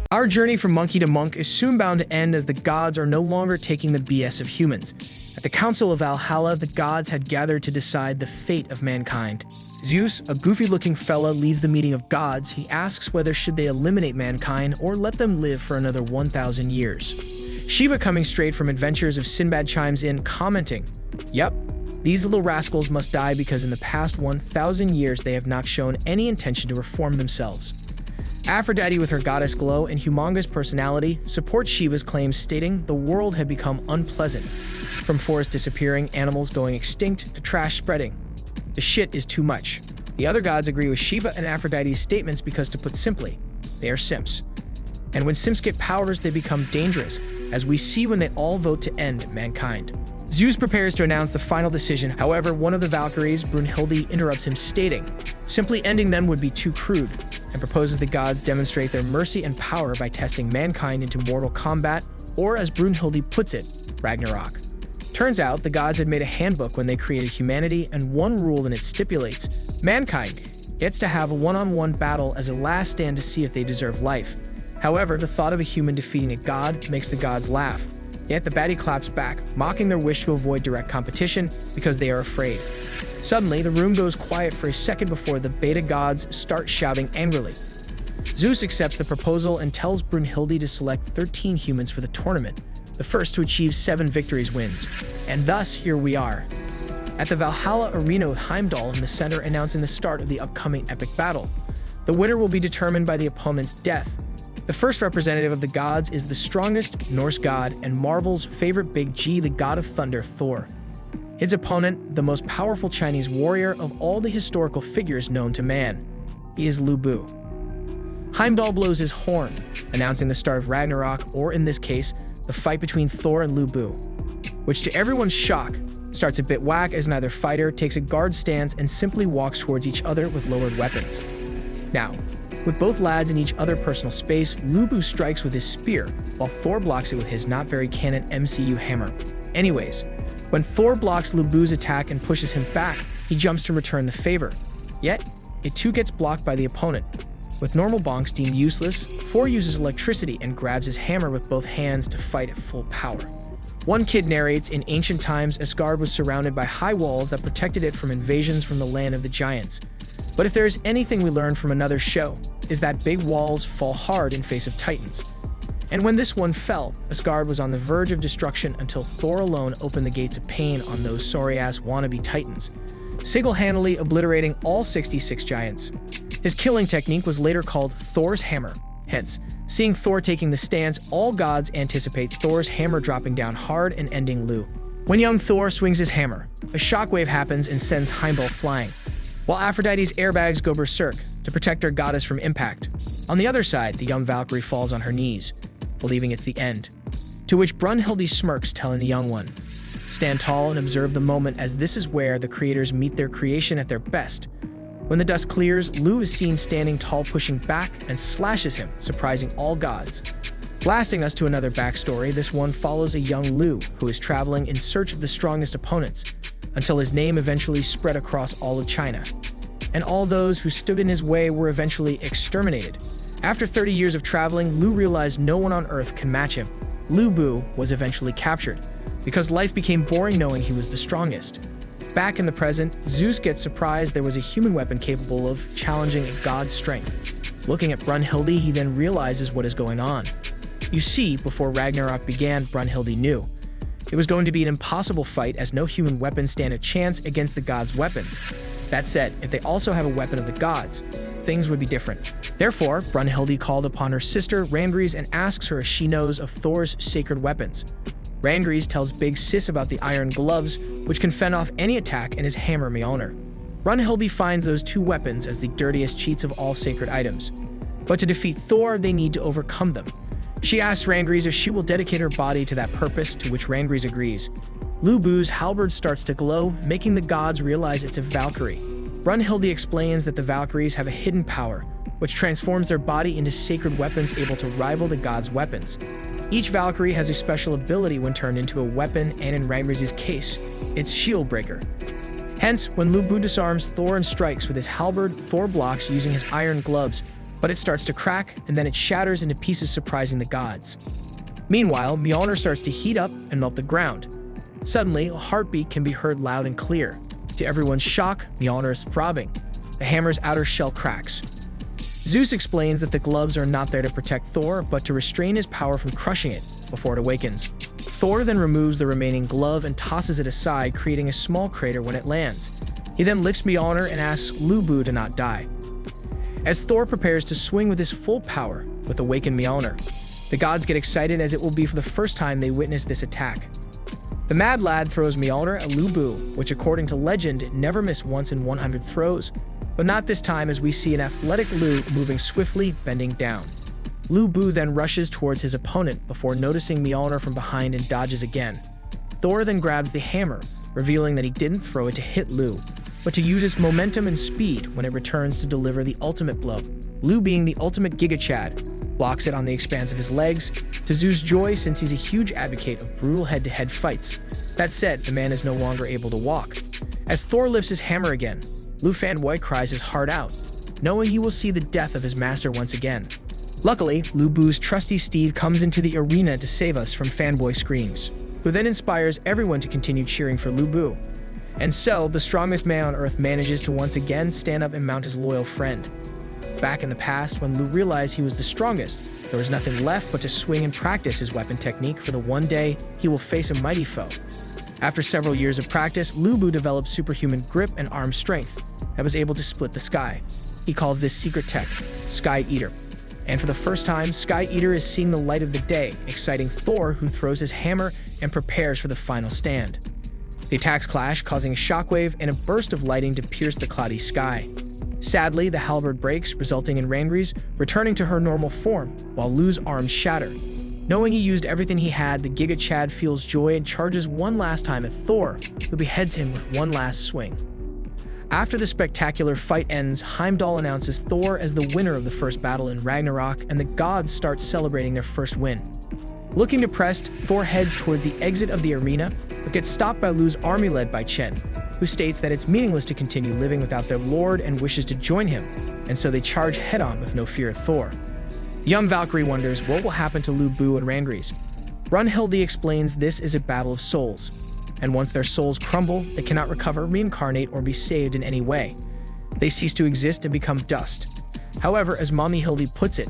Our journey from monkey to monk is soon bound to end as the gods are no longer taking the BS of humans. At the Council of Valhalla, the gods had gathered to decide the fate of mankind. Zeus, a goofy-looking fella, leads the meeting of gods. He asks whether should they eliminate mankind or let them live for another 1,000 years. Shiva, coming straight from Adventures of Sinbad, chimes in, commenting, "Yep, these little rascals must die because in the past 1,000 years they have not shown any intention to reform themselves." Aphrodite, with her goddess glow and humongous personality, supports Shiva's claims, stating the world had become unpleasant. From forests disappearing, animals going extinct, to trash spreading. The shit is too much. The other gods agree with Shiva and Aphrodite's statements because, to put simply, they are simps. And when simps get powers, they become dangerous, as we see when they all vote to end mankind. Zeus prepares to announce the final decision. However, one of the Valkyries, Brunhilde, interrupts him, stating, simply ending them would be too crude, and proposes the gods demonstrate their mercy and power by testing mankind into Mortal Kombat, or as Brunhilde puts it, Ragnarok. Turns out, the gods had made a handbook when they created humanity, and one rule in it stipulates mankind gets to have a one-on-one battle as a last stand to see if they deserve life. However, the thought of a human defeating a god makes the gods laugh. Yet the baddie claps back, mocking their wish to avoid direct competition because they are afraid. Suddenly, the room goes quiet for a second before the beta gods start shouting angrily. Zeus accepts the proposal and tells Brunhilde to select 13 humans for the tournament. The first to achieve 7 victories wins. And thus, here we are. At the Valhalla arena with Heimdall in the center announcing the start of the upcoming epic battle. The winner will be determined by the opponent's death. The first representative of the gods is the strongest Norse god and Marvel's favorite Big G, the god of thunder, Thor. His opponent, the most powerful Chinese warrior of all the historical figures known to man. He is Lubu. Heimdall blows his horn, announcing the start of Ragnarok, or in this case, the fight between Thor and Lubu, which to everyone's shock, starts a bit whack as neither fighter takes a guard stance and simply walks towards each other with lowered weapons. Now, with both lads in each other personal space, Lubu strikes with his spear, while Thor blocks it with his not very canon MCU hammer. Anyways, when Thor blocks Lubu's attack and pushes him back, he jumps to return the favor. Yet, it too gets blocked by the opponent. With normal bonks deemed useless, Thor uses electricity and grabs his hammer with both hands to fight at full power. One kid narrates, in ancient times, Asgard was surrounded by high walls that protected it from invasions from the land of the giants. But if there is anything we learned from another show, is that big walls fall hard in face of titans. And when this one fell, Asgard was on the verge of destruction until Thor alone opened the gates of pain on those sorry-ass wannabe titans, single-handedly obliterating all 66 giants. His killing technique was later called Thor's hammer. Hence, seeing Thor taking the stance, all gods anticipate Thor's hammer dropping down hard and ending Lu. When young Thor swings his hammer, a shockwave happens and sends Heimdall flying, while Aphrodite's airbags go berserk to protect their goddess from impact. On the other side, the young Valkyrie falls on her knees, believing it's the end. To which Brunhilde smirks, telling the young one, "Stand tall and observe the moment, as this is where the creators meet their creation at their best." When the dust clears, Lu is seen standing tall, pushing back, and slashes him, surprising all gods. Blasting us to another backstory, this one follows a young Lu who is traveling in search of the strongest opponents, until his name eventually spread across all of China. And all those who stood in his way were eventually exterminated. After 30 years of traveling, Lu realized no one on Earth can match him. Lubu was eventually captured, because life became boring knowing he was the strongest. Back in the present, Zeus gets surprised there was a human weapon capable of challenging a god's strength. Looking at Brunhilde, he then realizes what is going on. You see, before Ragnarok began, Brunhilde knew. It was going to be an impossible fight, as no human weapons stand a chance against the gods' weapons. That said, if they also have a weapon of the gods, things would be different. Therefore, Brunhilde called upon her sister Randgris and asks her if she knows of Thor's sacred weapons. Randgris tells Big Sis about the iron gloves, which can fend off any attack, and his hammer Mjolnir. Brunhilde finds those two weapons as the dirtiest cheats of all sacred items. But to defeat Thor, they need to overcome them. She asks Randgris if she will dedicate her body to that purpose, to which Randgris agrees. Lubu's halberd starts to glow, making the gods realize it's a Valkyrie. Brunhilde explains that the Valkyries have a hidden power, which transforms their body into sacred weapons able to rival the gods' weapons. Each Valkyrie has a special ability when turned into a weapon, and in Randgris' case, it's Shield Breaker. Hence, when Lubu disarms Thor and strikes with his halberd, Thor blocks using his iron gloves, but it starts to crack, and then it shatters into pieces, surprising the gods. Meanwhile, Mjolnir starts to heat up and melt the ground. Suddenly, a heartbeat can be heard loud and clear. To everyone's shock, Mjolnir is throbbing. The hammer's outer shell cracks. Zeus explains that the gloves are not there to protect Thor, but to restrain his power from crushing it before it awakens. Thor then removes the remaining glove and tosses it aside, creating a small crater when it lands. He then lifts Mjolnir and asks Lubu to not die. As Thor prepares to swing with his full power with awakened Mjolnir, the gods get excited as it will be for the first time they witness this attack. The mad lad throws Mjolnir at Lubu, which according to legend never missed once in 100 throws, but not this time, as we see an athletic Lu moving swiftly, bending down. Lubu then rushes towards his opponent before noticing Mjolnir from behind and dodges again. Thor then grabs the hammer, revealing that he didn't throw it to hit Lu, but to use its momentum and speed when it returns to deliver the ultimate blow. Lu, being the ultimate Giga Chad, blocks it on the expanse of his legs, to Zeus' joy since he's a huge advocate of brutal head-to-head fights. That said, the man is no longer able to walk. As Thor lifts his hammer again, Lu Fanboy cries his heart out, knowing he will see the death of his master once again. Luckily, Lubu's trusty steed comes into the arena to save us from Fanboy screams, who then inspires everyone to continue cheering for Lubu. And so, the strongest man on Earth manages to once again stand up and mount his loyal friend. Back in the past, when Lu realized he was the strongest, there was nothing left but to swing and practice his weapon technique for the one day he will face a mighty foe. After several years of practice, Lubu developed superhuman grip and arm strength that was able to split the sky. He calls this secret tech Sky Eater. And for the first time, Sky Eater is seeing the light of the day, exciting Thor, who throws his hammer and prepares for the final stand. The attacks clash, causing a shockwave and a burst of lighting to pierce the cloudy sky. Sadly, the halberd breaks, resulting in Rangry's returning to her normal form, while Lu's arms shatter. Knowing he used everything he had, the Giga Chad feels joy and charges one last time at Thor, who beheads him with one last swing. After the spectacular fight ends, Heimdall announces Thor as the winner of the first battle in Ragnarok, and the gods start celebrating their first win. Looking depressed, Thor heads towards the exit of the arena, but gets stopped by Lu's army led by Chen, who states that it's meaningless to continue living without their lord and wishes to join him, and so they charge head-on with no fear at Thor. The young Valkyrie wonders what will happen to Lubu and Rangry's. Brunhilde explains this is a battle of souls, and once their souls crumble, they cannot recover, reincarnate, or be saved in any way. They cease to exist and become dust. However, as Mommy Hildy puts it,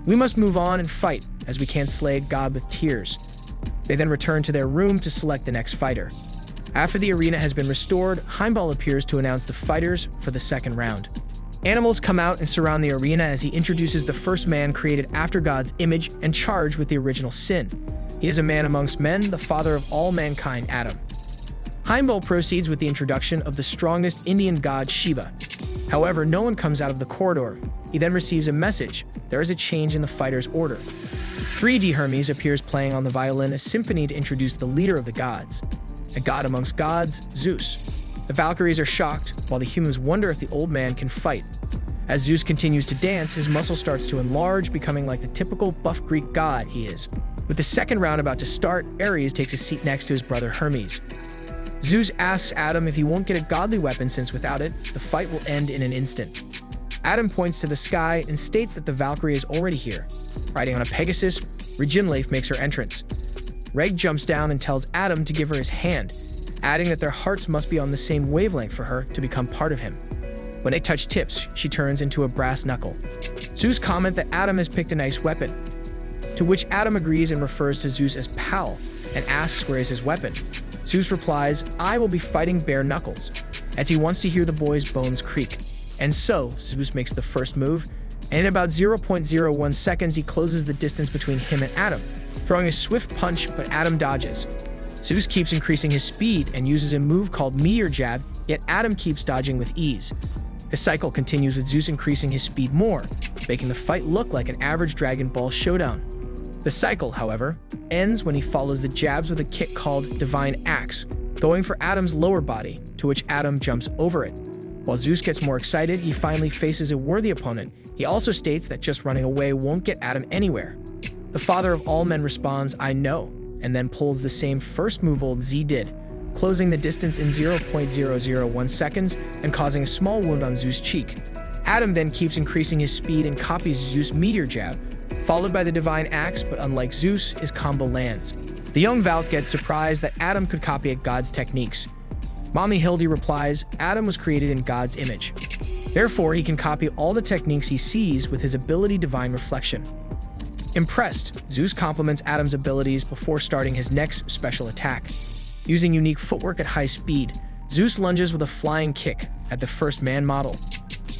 we must move on and fight, as we can't slay a god with tears. They then return to their room to select the next fighter. After the arena has been restored, Heimdall appears to announce the fighters for the second round. Animals come out and surround the arena as he introduces the first man created after God's image and charged with the original sin. He is a man amongst men, the father of all mankind, Adam. Heimdall proceeds with the introduction of the strongest Indian god, Shiva. However, no one comes out of the corridor. He then receives a message. There is a change in the fighter's order. 3D Hermes appears playing on the violin a symphony to introduce the leader of the gods, a god amongst gods, Zeus. The Valkyries are shocked, while the humans wonder if the old man can fight. As Zeus continues to dance, his muscle starts to enlarge, becoming like the typical buff Greek god he is. With the second round about to start, Ares takes a seat next to his brother Hermes. Zeus asks Adam if he won't get a godly weapon since without it, the fight will end in an instant. Adam points to the sky and states that the Valkyrie is already here. Riding on a Pegasus, Reginleif makes her entrance. Reg jumps down and tells Adam to give her his hand, adding that their hearts must be on the same wavelength for her to become part of him. When they touch tips, she turns into a brass knuckle. Zeus comments that Adam has picked a nice weapon, to which Adam agrees and refers to Zeus as pal, and asks where is his weapon. Zeus replies, I will be fighting bare knuckles, as he wants to hear the boy's bones creak. And so, Zeus makes the first move, and in about 0.01 seconds he closes the distance between him and Adam, throwing a swift punch, but Adam dodges. Zeus keeps increasing his speed and uses a move called Meteor Jab, yet Adam keeps dodging with ease. The cycle continues with Zeus increasing his speed more, making the fight look like an average Dragon Ball showdown. The cycle, however, ends when he follows the jabs with a kick called Divine Axe, going for Adam's lower body, to which Adam jumps over it. While Zeus gets more excited, he finally faces a worthy opponent. He also states that just running away won't get Adam anywhere. The father of all men responds, I know, and then pulls the same first move old Z did, closing the distance in 0.001 seconds and causing a small wound on Zeus' cheek. Adam then keeps increasing his speed and copies Zeus' meteor jab, followed by the divine axe, but unlike Zeus, his combo lands. The young Valk gets surprised that Adam could copy a god's techniques. Mommy Hildy replies, Adam was created in God's image. Therefore, he can copy all the techniques he sees with his ability Divine Reflection. Impressed, Zeus compliments Adam's abilities before starting his next special attack. Using unique footwork at high speed, Zeus lunges with a flying kick at the first man model,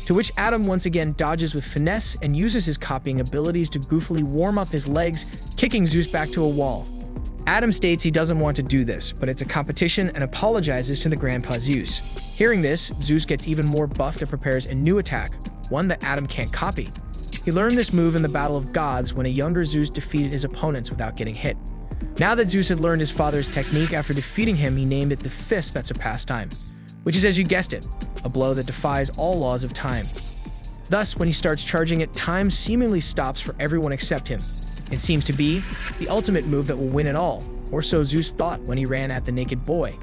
to which Adam once again dodges with finesse and uses his copying abilities to goofily warm up his legs, kicking Zeus back to a wall. Adam states he doesn't want to do this, but it's a competition and apologizes to the Grandpa Zeus. Hearing this, Zeus gets even more buffed and prepares a new attack, one that Adam can't copy. He learned this move in the Battle of Gods when a younger Zeus defeated his opponents without getting hit. Now that Zeus had learned his father's technique after defeating him, he named it the Fist That Surpassed Time, which is, as you guessed it, a blow that defies all laws of time. Thus, when he starts charging it, time seemingly stops for everyone except him. It seems to be the ultimate move that will win it all, or so Zeus thought when he ran at the naked boy.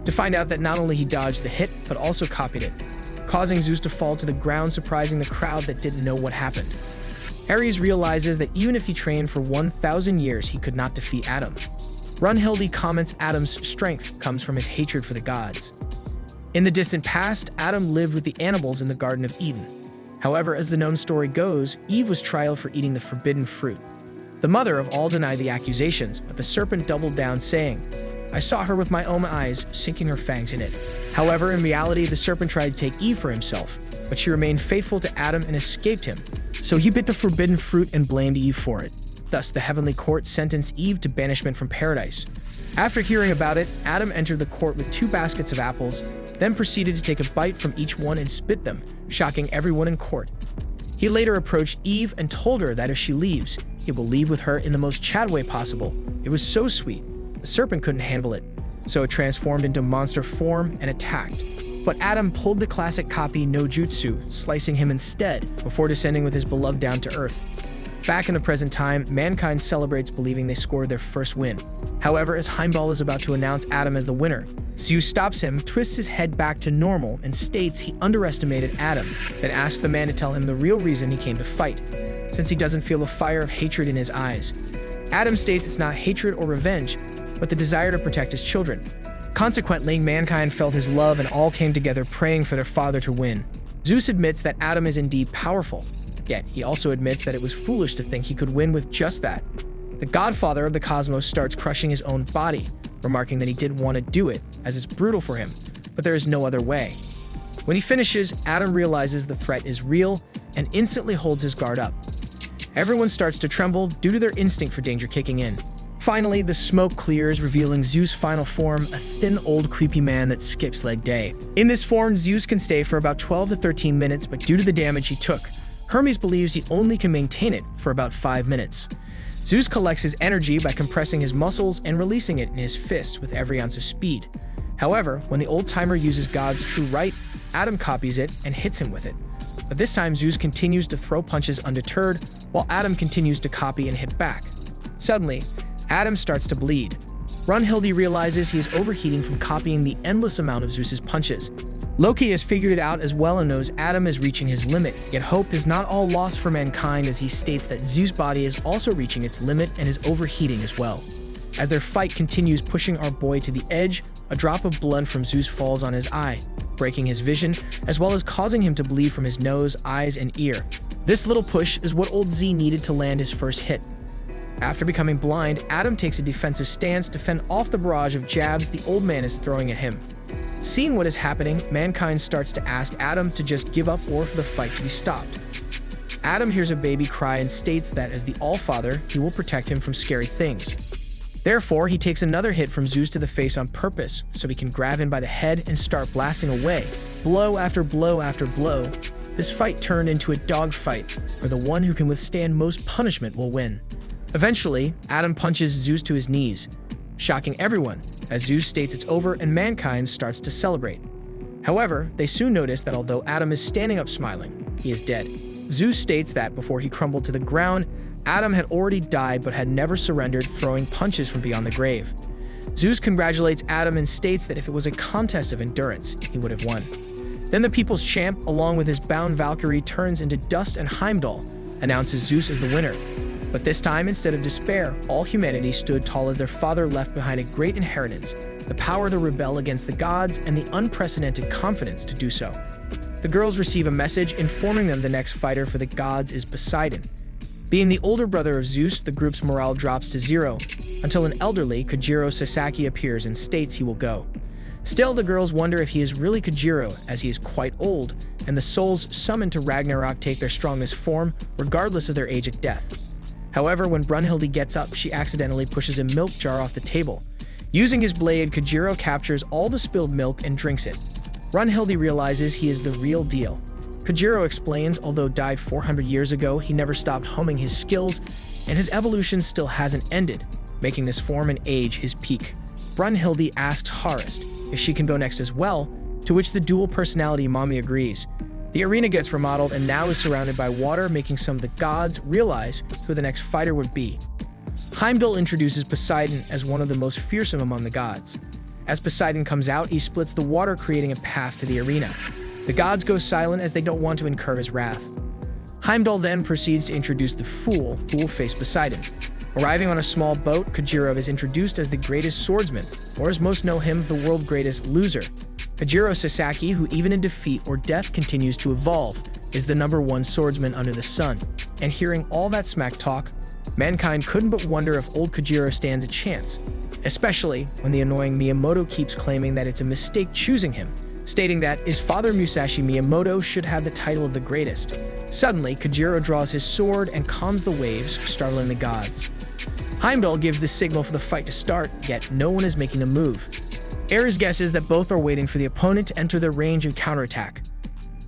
To find out that not only he dodged the hit, but also copied it, causing Zeus to fall to the ground, surprising the crowd that didn't know what happened. Ares realizes that even if he trained for 1,000 years, he could not defeat Adam. Brunhilde comments Adam's strength comes from his hatred for the gods. In the distant past, Adam lived with the animals in the Garden of Eden. However, as the known story goes, Eve was trialed for eating the forbidden fruit. The mother of all denied the accusations, but the serpent doubled down, saying, I saw her with my own eyes, sinking her fangs in it. However, in reality, the serpent tried to take Eve for himself, but she remained faithful to Adam and escaped him. So he bit the forbidden fruit and blamed Eve for it. Thus, the heavenly court sentenced Eve to banishment from paradise. After hearing about it, Adam entered the court with 2 baskets of apples, then proceeded to take a bite from each one and spit them, shocking everyone in court. He later approached Eve and told her that if she leaves, he will leave with her in the most Chad way possible. It was so sweet. The serpent couldn't handle it, so it transformed into monster form and attacked. But Adam pulled the classic copy no jutsu, slicing him instead before descending with his beloved down to earth. Back in the present time, mankind celebrates believing they scored their first win. However, as Heimdall is about to announce Adam as the winner, Zeus stops him, twists his head back to normal, and states he underestimated Adam, then asks the man to tell him the real reason he came to fight, since he doesn't feel the fire of hatred in his eyes. Adam states it's not hatred or revenge, but the desire to protect his children. Consequently, mankind felt his love and all came together praying for their father to win. Zeus admits that Adam is indeed powerful, yet he also admits that it was foolish to think he could win with just that. The godfather of the cosmos starts crushing his own body, remarking that he didn't want to do it, as it's brutal for him, but there is no other way. When he finishes, Adam realizes the threat is real and instantly holds his guard up. Everyone starts to tremble due to their instinct for danger kicking in. Finally, the smoke clears, revealing Zeus' final form, a thin, old, creepy man that skips leg day. In this form, Zeus can stay for about 12 to 13 minutes, but due to the damage he took, Hermes believes he only can maintain it for about 5 minutes. Zeus collects his energy by compressing his muscles and releasing it in his fist with every ounce of speed. However, when the old-timer uses God's true right, Adam copies it and hits him with it. But this time, Zeus continues to throw punches undeterred, while Adam continues to copy and hit back. Suddenly, Adam starts to bleed. Brunhilde realizes he is overheating from copying the endless amount of Zeus's punches. Loki has figured it out as well and knows Adam is reaching his limit, yet hope is not all lost for mankind as he states that Zeus' body is also reaching its limit and is overheating as well. As their fight continues pushing our boy to the edge, a drop of blood from Zeus falls on his eye, breaking his vision, as well as causing him to bleed from his nose, eyes, and ear. This little push is what old Z needed to land his first hit. After becoming blind, Adam takes a defensive stance to fend off the barrage of jabs the old man is throwing at him. Seeing what is happening, mankind starts to ask Adam to just give up or for the fight to be stopped. Adam hears a baby cry and states that as the All-Father, he will protect him from scary things. Therefore, he takes another hit from Zeus to the face on purpose, so he can grab him by the head and start blasting away, blow after blow after blow. This fight turned into a dogfight, where the one who can withstand most punishment will win. Eventually, Adam punches Zeus to his knees, shocking everyone, as Zeus states it's over and mankind starts to celebrate. However, they soon notice that although Adam is standing up smiling, he is dead. Zeus states that before he crumbled to the ground, Adam had already died but had never surrendered, throwing punches from beyond the grave. Zeus congratulates Adam and states that if it was a contest of endurance, he would have won. Then the people's champ, along with his bound Valkyrie, turns into dust, and Heimdall announces Zeus as the winner. But this time, instead of despair, all humanity stood tall as their father left behind a great inheritance, the power to rebel against the gods and the unprecedented confidence to do so. The girls receive a message informing them the next fighter for the gods is Poseidon. Being the older brother of Zeus, the group's morale drops to zero, until an elderly Kojiro Sasaki appears and states he will go. Still, the girls wonder if he is really Kojiro, as he is quite old, and the souls summoned to Ragnarok take their strongest form, regardless of their age at death. However, when Brunhilde gets up, she accidentally pushes a milk jar off the table. Using his blade, Kojiro captures all the spilled milk and drinks it. Brunhilde realizes he is the real deal. Kojiro explains, although died 400 years ago, he never stopped honing his skills, and his evolution still hasn't ended, making this form and age his peak. Brunhilde asks Harist if she can go next as well, to which the dual personality mommy agrees. The arena gets remodeled and now is surrounded by water, making some of the gods realize who the next fighter would be. Heimdall introduces Poseidon as one of the most fearsome among the gods. As Poseidon comes out, he splits the water, creating a path to the arena. The gods go silent as they don't want to incur his wrath. Heimdall then proceeds to introduce the fool who will face Poseidon. Arriving on a small boat, Kojiro is introduced as the greatest swordsman, or as most know him, the world's greatest loser. Kojiro Sasaki, who even in defeat or death continues to evolve, is the #1 swordsman under the sun. And hearing all that smack talk, mankind couldn't but wonder if old Kojiro stands a chance, especially when the annoying Miyamoto keeps claiming that it's a mistake choosing him, stating that his father Musashi Miyamoto should have the title of the greatest. Suddenly, Kojiro draws his sword and calms the waves, startling the gods. Heimdall gives the signal for the fight to start, yet no one is making a move. Ares guesses that both are waiting for the opponent to enter their range and counterattack.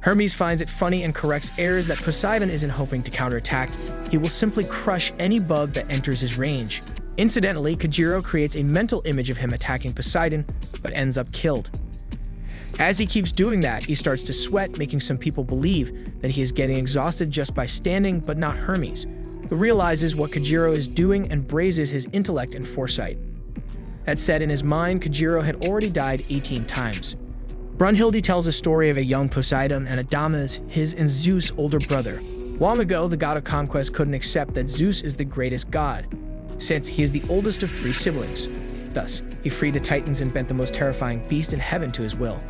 Hermes finds it funny and corrects Ares that Poseidon isn't hoping to counterattack, he will simply crush any bug that enters his range. Incidentally, Kojiro creates a mental image of him attacking Poseidon, but ends up killed. As he keeps doing that, he starts to sweat, making some people believe that he is getting exhausted just by standing, but not Hermes, who realizes what Kojiro is doing and praises his intellect and foresight. That said, in his mind, Kojiro had already died 18 times. Brunhilde tells a story of a young Poseidon and Adamas, his and Zeus' older brother. Long ago, the god of conquest couldn't accept that Zeus is the greatest god, since he is the oldest of 3 siblings. Thus, he freed the Titans and bent the most terrifying beast in heaven to his will.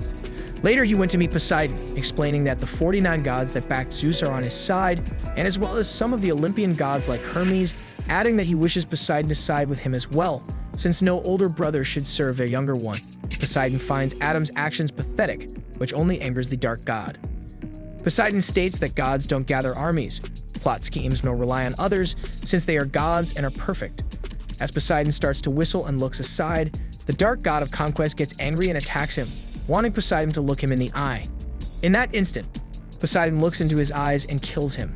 Later, he went to meet Poseidon, explaining that the 49 gods that backed Zeus are on his side, and as well as some of the Olympian gods like Hermes, adding that he wishes Poseidon to side with him as well, since no older brother should serve their younger one. Poseidon finds Adam's actions pathetic, which only angers the dark god. Poseidon states that gods don't gather armies, plot schemes, nor rely on others, since they are gods and are perfect. As Poseidon starts to whistle and looks aside, the dark god of conquest gets angry and attacks him, wanting Poseidon to look him in the eye. In that instant, Poseidon looks into his eyes and kills him.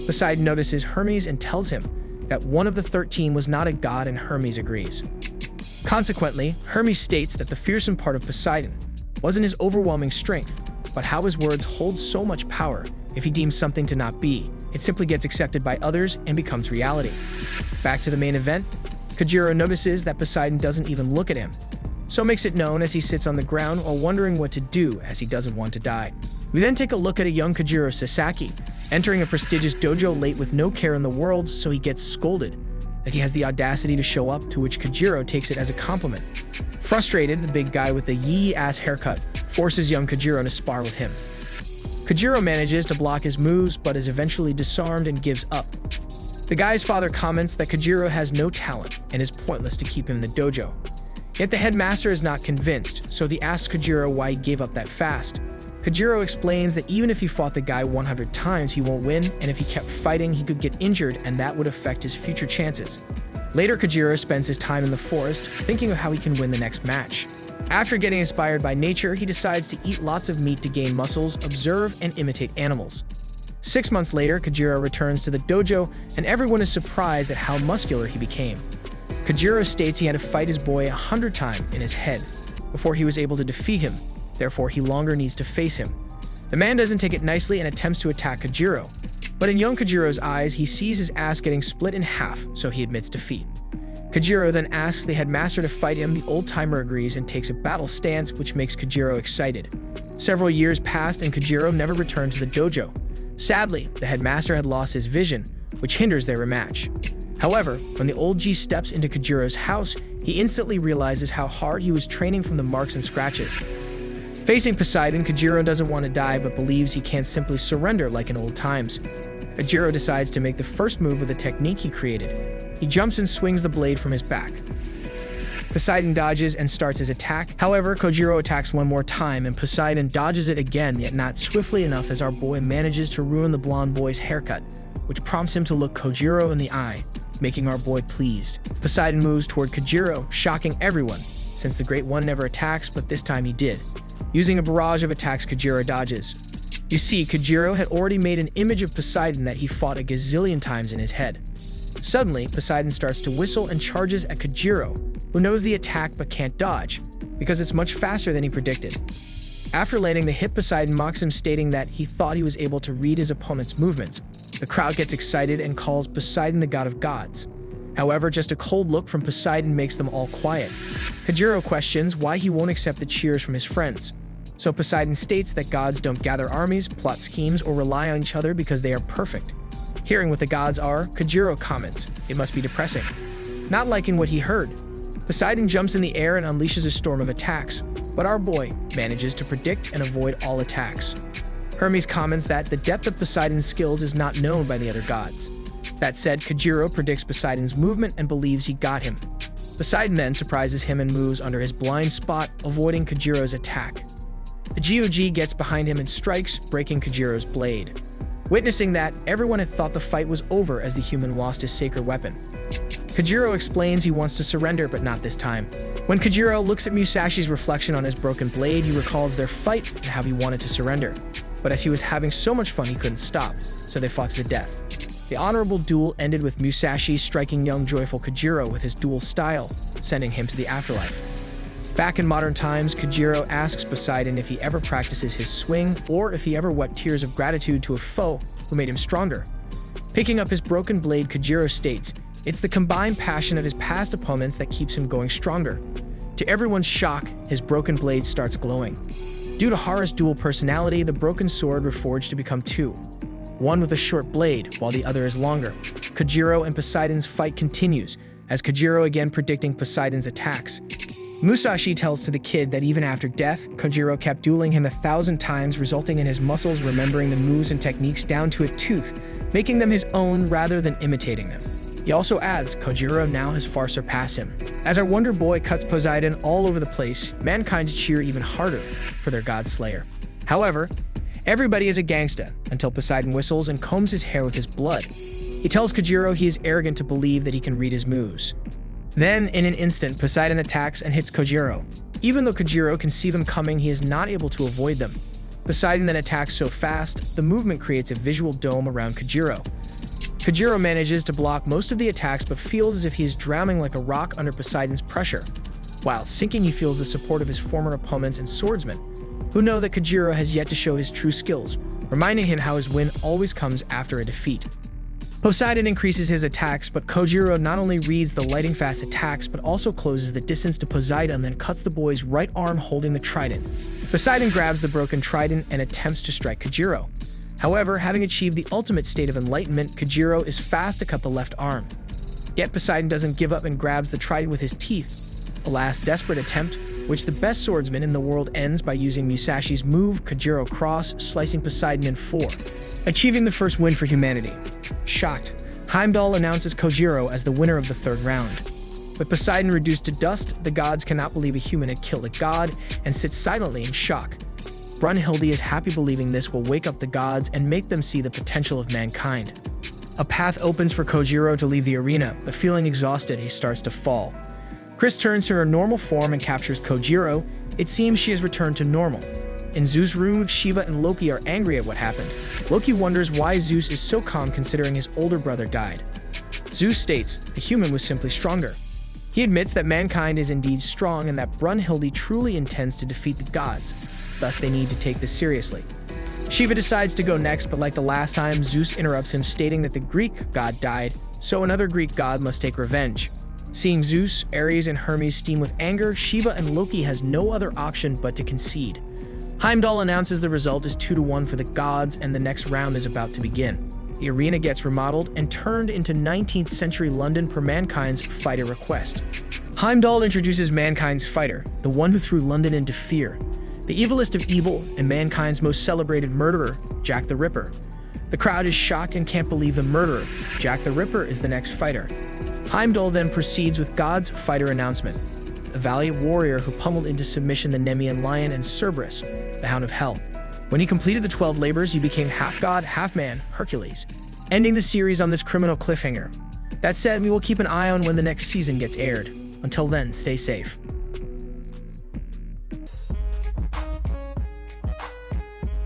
Poseidon notices Hermes and tells him that one of the 13 was not a god, and Hermes agrees. Consequently, Hermes states that the fearsome part of Poseidon wasn't his overwhelming strength, but how his words hold so much power. If he deems something to not be, it simply gets accepted by others and becomes reality. Back to the main event, Kojiro notices that Poseidon doesn't even look at him, so makes it known as he sits on the ground while wondering what to do, as he doesn't want to die. We then take a look at a young Kojiro Sasaki, entering a prestigious dojo late with no care in the world, so he gets scolded that he has the audacity to show up, to which Kojiro takes it as a compliment. Frustrated, the big guy with the yee-ass haircut forces young Kojiro to spar with him. Kojiro manages to block his moves, but is eventually disarmed and gives up. The guy's father comments that Kojiro has no talent and is pointless to keep him in the dojo. Yet the headmaster is not convinced, so he asks Kojiro why he gave up that fast. Kojiro explains that even if he fought the guy 100 times, he won't win, and if he kept fighting, he could get injured, and that would affect his future chances. Later, Kojiro spends his time in the forest, thinking of how he can win the next match. After getting inspired by nature, he decides to eat lots of meat to gain muscles, observe, and imitate animals. 6 months later, Kojiro returns to the dojo, and everyone is surprised at how muscular he became. Kojiro states he had to fight his boy 100 times in his head before he was able to defeat him. Therefore, he longer needs to face him. The man doesn't take it nicely and attempts to attack Kojiro, but in young Kojiro's eyes, he sees his ass getting split in half, so he admits defeat. Kojiro then asks the headmaster to fight him. The old-timer agrees and takes a battle stance, which makes Kojiro excited. Several years passed and Kojiro never returned to the dojo. Sadly, the headmaster had lost his vision, which hinders their rematch. However, when the old G steps into Kojiro's house, he instantly realizes how hard he was training from the marks and scratches. Facing Poseidon, Kojiro doesn't want to die but believes he can't simply surrender like in old times. Kojiro decides to make the first move with a technique he created. He jumps and swings the blade from his back. Poseidon dodges and starts his attack. However, Kojiro attacks one more time and Poseidon dodges it again, yet not swiftly enough, as our boy manages to ruin the blonde boy's haircut, which prompts him to look Kojiro in the eye, making our boy pleased. Poseidon moves toward Kojiro, shocking everyone, since the Great One never attacks, but this time he did. Using a barrage of attacks, Kojiro dodges. You see, Kojiro had already made an image of Poseidon that he fought a gazillion times in his head. Suddenly, Poseidon starts to whistle and charges at Kojiro, who knows the attack but can't dodge, because it's much faster than he predicted. After landing the hit, Poseidon mocks him, stating that he thought he was able to read his opponent's movements. The crowd gets excited and calls Poseidon the god of gods. However, just a cold look from Poseidon makes them all quiet. Kojiro questions why he won't accept the cheers from his friends. So Poseidon states that gods don't gather armies, plot schemes, or rely on each other because they are perfect. Hearing what the gods are, Kojiro comments, "It must be depressing." Not liking what he heard, Poseidon jumps in the air and unleashes a storm of attacks, but our boy manages to predict and avoid all attacks. Hermes comments that the depth of Poseidon's skills is not known by the other gods. That said, Kojiro predicts Poseidon's movement and believes he got him. Poseidon then surprises him and moves under his blind spot, avoiding Kojiro's attack. The GOG gets behind him and strikes, breaking Kojiro's blade. Witnessing that, everyone had thought the fight was over as the human lost his sacred weapon. Kojiro explains he wants to surrender, but not this time. When Kojiro looks at Musashi's reflection on his broken blade, he recalls their fight and how he wanted to surrender. But as he was having so much fun, he couldn't stop, so they fought to the death. The honorable duel ended with Musashi striking young joyful Kojiro with his duel style, sending him to the afterlife. Back in modern times, Kojiro asks Poseidon if he ever practices his swing or if he ever wept tears of gratitude to a foe who made him stronger. Picking up his broken blade, Kojiro states, it's the combined passion of his past opponents that keeps him going stronger. To everyone's shock, his broken blade starts glowing. Due to Hara's dual personality, the broken sword reforged to become two. One with a short blade, while the other is longer. Kojiro and Poseidon's fight continues, as Kojiro again predicting Poseidon's attacks. Musashi tells to the kid that even after death, Kojiro kept dueling him 1,000 times, resulting in his muscles remembering the moves and techniques down to a tooth, making them his own rather than imitating them. He also adds, Kojiro now has far surpassed him. As our Wonder Boy cuts Poseidon all over the place, mankind cheer even harder for their god slayer. However, everybody is a gangsta until Poseidon whistles and combs his hair with his blood. He tells Kojiro he is arrogant to believe that he can read his moves. Then, in an instant, Poseidon attacks and hits Kojiro. Even though Kojiro can see them coming, he is not able to avoid them. Poseidon then attacks so fast, the movement creates a visual dome around Kojiro. Kojiro manages to block most of the attacks but feels as if he is drowning like a rock under Poseidon's pressure. While sinking, he feels the support of his former opponents and swordsmen, who know that Kojiro has yet to show his true skills, reminding him how his win always comes after a defeat. Poseidon increases his attacks, but Kojiro not only reads the lightning fast attacks, but also closes the distance to Poseidon and cuts the boy's right arm holding the trident. Poseidon grabs the broken trident and attempts to strike Kojiro. However, having achieved the ultimate state of enlightenment, Kojiro is fast to cut the left arm. Yet Poseidon doesn't give up and grabs the trident with his teeth. A last desperate attempt, which the best swordsman in the world ends by using Musashi's move, Kojiro Cross, slicing Poseidon in 4, achieving the first win for humanity. Shocked, Heimdall announces Kojiro as the winner of the third round. With Poseidon reduced to dust, the gods cannot believe a human had killed a god and sit silently in shock. Brunhilde is happy, believing this will wake up the gods and make them see the potential of mankind. A path opens for Kojiro to leave the arena, but feeling exhausted, he starts to fall. Chris turns to her normal form and captures Kojiro. It seems she has returned to normal. In Zeus' room, Shiva and Loki are angry at what happened. Loki wonders why Zeus is so calm considering his older brother died. Zeus states the human was simply stronger. He admits that mankind is indeed strong and that Brunhilde truly intends to defeat the gods, thus they need to take this seriously. Shiva decides to go next, but like the last time, Zeus interrupts him, stating that the Greek god died, so another Greek god must take revenge. Seeing Zeus, Ares, and Hermes steam with anger, Shiva and Loki has no other option but to concede. Heimdall announces the result is 2-1 for the gods, and the next round is about to begin. The arena gets remodeled and turned into 19th century London per Mankind's fighter request. Heimdall introduces Mankind's fighter, the one who threw London into fear, the evilest of evil and Mankind's most celebrated murderer, Jack the Ripper. The crowd is shocked and can't believe the murderer, Jack the Ripper, is the next fighter. Heimdall then proceeds with God's fighter announcement, a valiant warrior who pummeled into submission the Nemean lion and Cerberus, the Hound of Hell. When he completed the 12 labors, he became half god, half man, Hercules, ending the series on this criminal cliffhanger. That said, we will keep an eye on when the next season gets aired. Until then, stay safe.